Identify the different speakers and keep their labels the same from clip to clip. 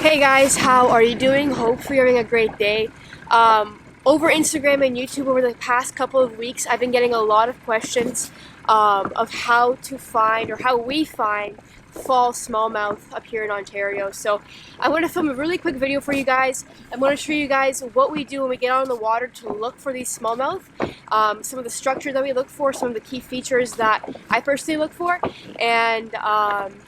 Speaker 1: Hey guys, how are you doing? Hopefully you're having a great day. Over Instagram and YouTube over the past couple of weeks, I've been getting a lot of questions of how to find or how we find fall smallmouth up here in Ontario. So I want to film a really quick video for you guys. I want to show you guys what we do when we get out on the water to look for these smallmouth, some of the structure that we look for, some of the key features that I personally look for, and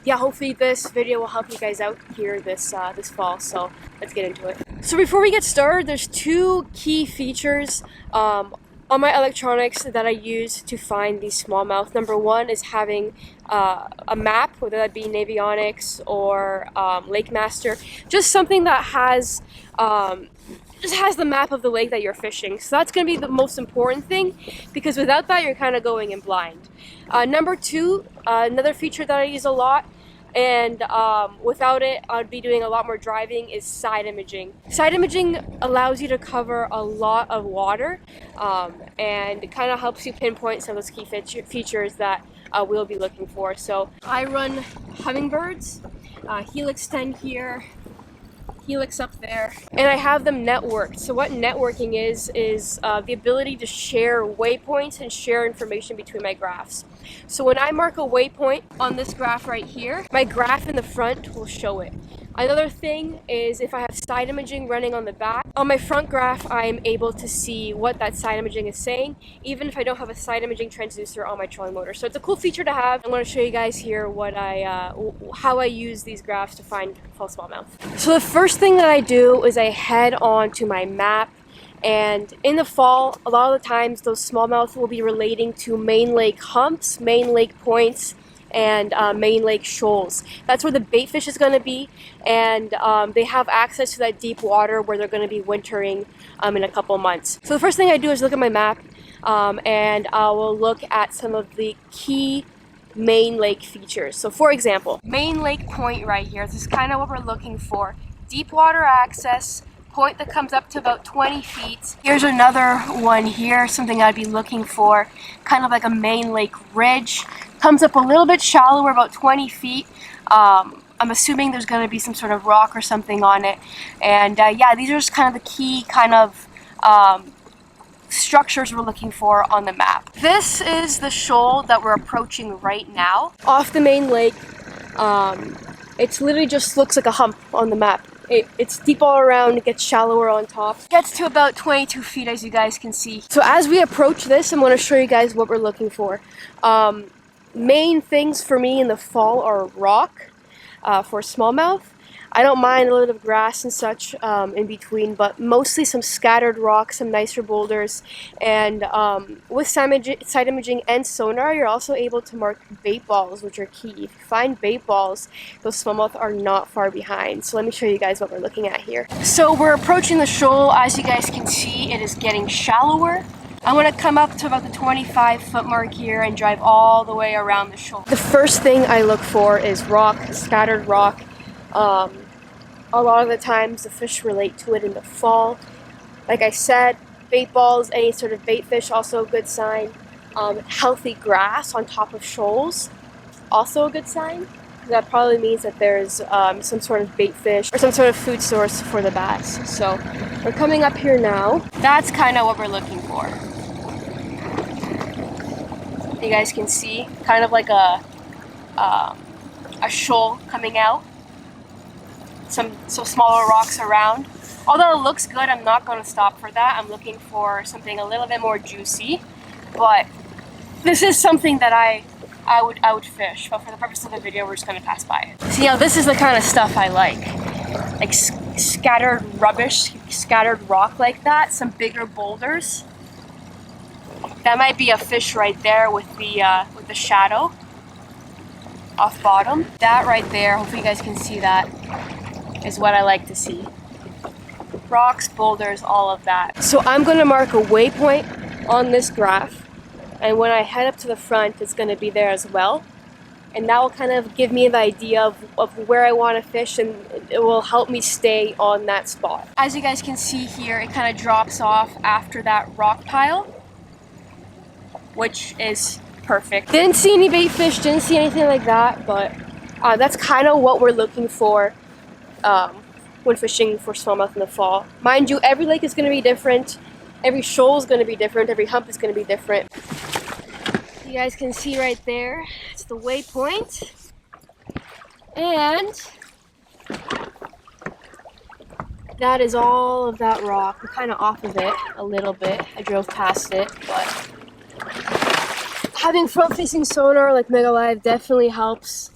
Speaker 1: yeah, hopefully this video will help you guys out here this fall. So let's get into it. So before we get started, there's two key features on my electronics that I use to find these smallmouth. Number one is having a map, whether that be Navionics or LakeMaster, just something that has the map of the lake that you're fishing. So that's going to be the most important thing, because without that you're kind of going in blind. Number two, another feature that I use a lot, and without it I'd be doing a lot more driving, is side imaging. Side imaging allows you to cover a lot of water, and it kind of helps you pinpoint some of those key features that we'll be looking for. So I run Humminbirds, Helix 10 here, Helix up there, and I have them networked. So what networking is the ability to share waypoints and share information between my graphs. So when I mark a waypoint on this graph right here, my graph in the front will show it. Another thing is if I have side imaging running on the back, on my front graph I am able to see what that side imaging is saying, even if I don't have a side imaging transducer on my trolling motor. So it's a cool feature to have. I want to show you guys here what how I use these graphs to find fall smallmouth. So the first thing that I do is I head on to my map. And in the fall, a lot of the times those smallmouth will be relating to main lake humps, main lake points, and main lake shoals. That's where the bait fish is going to be, and they have access to that deep water where they're going to be wintering in a couple months. So the first thing I do is look at my map, and I will look at some of the key main lake features. So for example, main lake point right here, this is kind of what we're looking for. Deep water access, point that comes up to about 20 feet. Here's another one here, something I'd be looking for, kind of like a main lake ridge. Comes up a little bit shallower, about 20 feet. I'm assuming there's going to be some sort of rock or something on it. And yeah, these are just kind of the key kind of structures we're looking for on the map. This is the shoal that we're approaching right now. Off the main lake, it literally just looks like a hump on the map. It's deep all around, it gets shallower on top. It gets to about 22 feet, as you guys can see. So as we approach this, I'm going to show you guys what we're looking for. Main things for me in the fall are rock for smallmouth. I don't mind a little bit of grass and such in between, but mostly some scattered rocks, some nicer boulders. And with side imaging and sonar, you're also able to mark bait balls, which are key. If you find bait balls, those smallmouth are not far behind. So let me show you guys what we're looking at here. So we're approaching the shoal. As you guys can see, it is getting shallower. I'm going to come up to about the 25-foot mark here and drive all the way around the shoal. The first thing I look for is rock, scattered rock. A lot of the times the fish relate to it in the fall. Like I said, bait balls, any sort of bait fish, also a good sign. Healthy grass on top of shoals, also a good sign. That probably means that there's some sort of bait fish or some sort of food source for the bass. So we're coming up here now. That's kind of what we're looking for. You guys can see kind of like a shoal coming out. Some smaller rocks around. Although it looks good, I'm not going to stop for that. I'm looking for something a little bit more juicy. But this is something that I would fish. But for the purpose of the video, we're just going to pass by it. So, this is the kind of stuff I like scattered rubbish, scattered rock like that. Some bigger boulders. That might be a fish right there with the shadow off bottom. That right there, hopefully you guys can see that, is what I like to see. Rocks, boulders, all of that. So I'm going to mark a waypoint on this graph, and when I head up to the front, it's going to be there as well. And that will kind of give me the idea of where I want to fish, and it will help me stay on that spot. As you guys can see here, it kind of drops off after that rock pile, which is perfect. Didn't see any bait fish, didn't see anything like that, but that's kind of what we're looking for when fishing for smallmouth in the fall. Mind you, every lake is going to be different, every shoal is going to be different, every hump is going to be different. You guys can see right there, it's the waypoint, and that is all of that rock. We're kind of off of it a little bit. I drove past it, but having front-facing sonar like Mega Live definitely helps.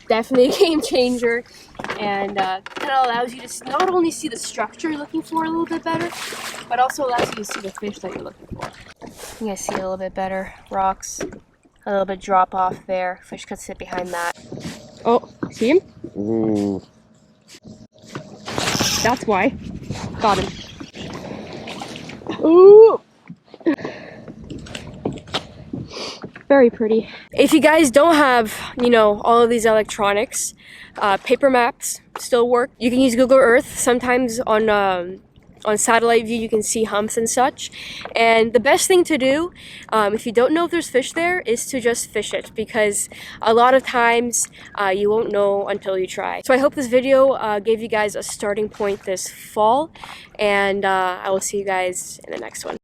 Speaker 1: Definitely a game changer, and kind of allows you to not only see the structure you're looking for a little bit better, but also allows you to see the fish that you're looking for. You guys see a little bit better. Rocks, a little bit drop off there. Fish could sit behind that. Oh, see him?
Speaker 2: Ooh.
Speaker 1: That's why. Got him. Ooh! Very pretty. If you guys don't have, you know, all of these electronics, paper maps still work. You can use Google Earth. Sometimes on satellite view you can see humps and such. And the best thing to do, if you don't know if there's fish there, is to just fish it, because a lot of times you won't know until you try. So I hope this video gave you guys a starting point this fall, and I will see you guys in the next one.